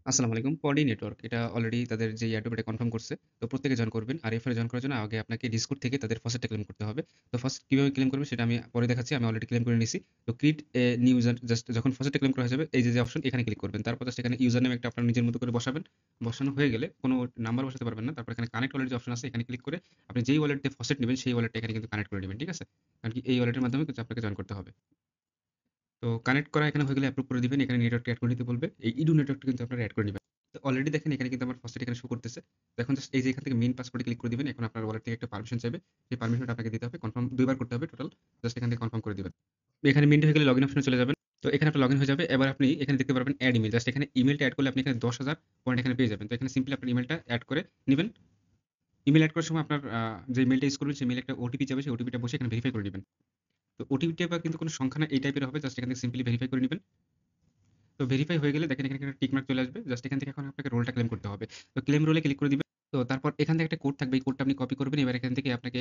আসসালামু আলাইকুম। পডি নেটওয়ার্ক এটা অলরেডি তাদের যে Adobe এটা কনফার্ম করছে। তো প্রত্যেকে জয়েন করবেন। আর এফআই জয়েন করার জন্য আগে আপনাকে Discord থেকে তাদের ফসেটটা ক্লেম করতে হবে। তো ফার্স্ট কিভাবে ক্লেম করবেন সেটা আমি পরে দেখাচ্ছি। আমি অলরেডি ক্লেম করে নিছি। তো create a new user just যখন ফসেটটা ক্লেম করা হয়ে যাবে এই যে অপশন এখানে ক্লিক করবেন। তারপর জাস্ট এখানে ইউজার নেম একটা আপনার নিজের মতো করে বসাবেন। বসানো হয়ে গেলে কোনো নাম্বার বসাতে পারবেন না। তারপর এখানে কানেক্ট ওয়ালেট যে অপশন আছে এখানে ক্লিক করে আপনি যেই ওয়ালেট দিয়ে ফসেট নিবেন সেই ওয়ালেটটা এখানে কিন্তু কানেক্ট করে নিবেন। ঠিক আছে? কারণ কি এই ওয়ালেটের মাধ্যমে কিন্তু আপনাকে জয়েন করতে হবে। তো কানেক্ট করা এখানে হয়ে গেলে এপ্রুভ করে দিবেন। এখানে নেটওয়ার্কটা এড করে নিতে বলবে। এই ইডু নেটওয়ার্কটা কিন্তু আপনারা এড করে নিবেন। তো অলরেডি দেখেন এখানে কিন্তু আমার ফার্স্ট এখানে শো করতেছে। তো এখন জাস্ট এই যে এখান থেকে মেইন পাসওয়ার্ডে ক্লিক করে দিবেন। এখন আপনার ওয়ালেট থেকে একটা পারমিশন চাইবে। সেই পারমিশনটা আপনাকে দিতে হবে। কনফার্ম ২ বার করতে হবে টোটাল। জাস্ট এখান থেকে কনফার্ম করে দিবেন। এখানে মিন্ট হয়ে গেলে লগইন অপশনে চলে যাবেন। তো এখানে আপনার লগইন হয়ে যাবে। এবার আপনি এখানে দেখতে পারবেন এড ইমেইল। জাস্ট এখানে ইমেইলটা এড করলে আপনি এখানে ১০,০০০ পয়েন্ট এখানে পেয়ে যাবেন। তো এখানে সিম্পলি আপনার ইমেইলটা এড করে নিবেন। ইমেইল এড করার সময় আপনার যে মেইলটা ইউজ করবেন সেই মেইলে একটা ওটিপি যাবে। সেই ওটিপিটা বসিয়ে এখানে ভেরিফাই করে নিবেন। তো ওটিপিটা বা কিন্তু কোনো সংখ্যা না এই টাইপের হবে। জাস্ট এখান থেকে সিম্পলি ভেরিফাই করে নিবেন। তো ভেরিফাই হয়ে গেলে দেখেন এখানে একটা টিক মার্ক চলে আসবে। জাস্ট এখান থেকে এখন আপনাকে রোলটা ক্লেম করতে হবে। তো ক্লেম রোলে ক্লিক করে দিবেন। তো তারপর এখান থেকে একটা কোড থাকবে। এই কোডটা আপনি কপি করবেন। এবার এখান থেকে আপনাকে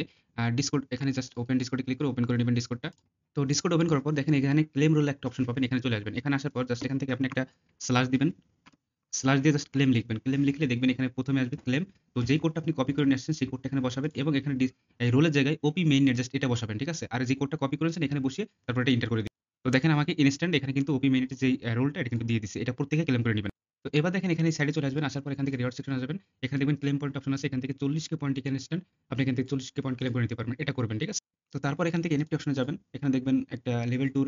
Discord এখানে জাস্ট ওপেন Discord এ ক্লিক করে ওপেন করে নিবেন Discord টা। তো Discord ওপেন করার পর দেখেন এখানে ক্লেম রোল একটা অপশন পাবেন। এখানে চলে আসবেন। এখানে আসার পর জাস্ট এখান থেকে আপনি একটা স্ল্যাশ দিবেন। স্ল্যাশ দিয়ে জাস্ট ক্লেম লিখবেন। ক্লেম লিখলে দেখবেন এখানে ১ম এ আসবে ক্লেম। তো যেই কোডটা আপনি কপি করে নিয়ে আসছেন সেই কোডটা এখানে বসাবেন এবং এখানে এই রোলের জায়গায় ওপি মেইন নেট জাস্ট এটা বসাবেন। ঠিক আছে? আর যে কোডটা কপি করেছেন এখানে বসিয়ে তারপর এটা এন্টার করে দিবেন। তো দেখেন আমাকে ইনস্ট্যান্ট এখানে কিন্তু ওপি মেইন এর যেই রোলটা এটা কিন্তু দিয়ে দিছে। এটা প্রত্যেকে ক্লেম করে নিবেন। তো এবার দেখেন এখানে এই সাইডে চলে আসবেন। আসার পর এখান থেকে রিওয়ার্ড সেকশনে আসবেন। এখানে দেখবেন ক্লেম পয়েন্ট অপশন আছে। এখান থেকে ৪০ কে পয়েন্ট এখানে ইনস্ট্যান্ট আপনি এখান থেকে ৪০ কে পয়েন্ট ক্লেম করে নিতে পারবেন। এটা করবেন। ঠিক আছে? তো তারপর এখান থেকে এনএফটি অপশনে যাবেন। এখানে দেখবেন একটা লেভেল 2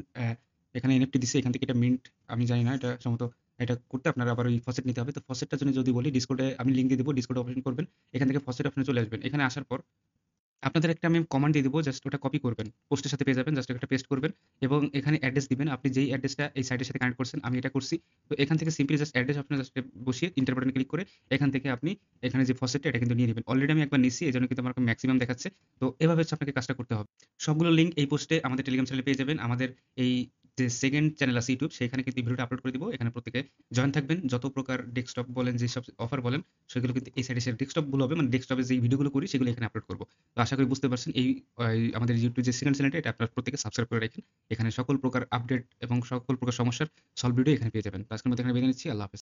এখানে এনএফটি দিছে। এখান থেকে এটা মিন্ট আমি জানি না। এটা সম্ভবত এটা করতে আপনার আবার ওই ফসেট নিতে হবে। তো ফসেটটার জন্য যদি বলি Discord এ আমি লিঙ্ক দিয়ে দিব। Discord এ ওপেন করবেন। এখান থেকে ফসেট অপশনে চলে আসবেন। এখানে আসার পর আপনাদের একটা আমি কমান্ড দিয়ে দিব। জাস্ট ওটা কপি করবেন। পোস্টের সাথে পেয়ে যাবেন। জাস্ট একটা পেস্ট করবেন এবং এখানে অ্যাড্রেস দিবেন। আপনি যেই অ্যাড্রেসটা এই সাইটের সাথে কানেক্ট করছেন, আমি এটা করছি। তো এখান থেকে সিম্পলি জাস্ট অ্যাড্রেস অপশনে জাস্ট বসিয়ে এন্টার বাটনে ক্লিক করে এখান থেকে আপনি এখানে যে ফসেটটা এটা কিন্তু নিয়ে নিবেন। অলরেডি আমি একবার নিছি। এজন্য কিন্তু আমার মেক্সিমাম দেখাচ্ছে। তো এভাবে হচ্ছে আপনাকে কাজটা করতে হবে। সবগুলো লিঙ্ক এই পোস্টে আমাদের টেলিগ্রাম চ্যানেলে পেয়ে যাবেন। আমাদের এই যে 2nd চ্যানেল আছে YouTube সেখানে কিন্তু এই ভিডিওটা আপলোড করে দিব। এখানে প্রত্যেকে জয়েন থাকবেন। যত প্রকার ডেস্কটপ বলেন যেসব অফার বলেন সেগুলো কিন্তু এই সাইডে এসে ডেস্কটপ গুলো হবে। মানে ডেস্কটপে যেই ভিডিওগুলো করি সেগুলো এখানে আপলোড করব। তো আশা করি বুঝতে পারছেন আমাদের YouTube যে 2nd চ্যানেলটা এটা আপনারা প্রত্যেকে সাবস্ক্রাইব করে রাখেন। এখানে সকল প্রকার আপডেট এবং সকল প্রকার সমস্যার সলভ ভিডিও এখানে পেয়ে যাবেন। তো আজকের মতো এখানে বিদায় নিচ্ছি। আল্লাহ হাফেজ।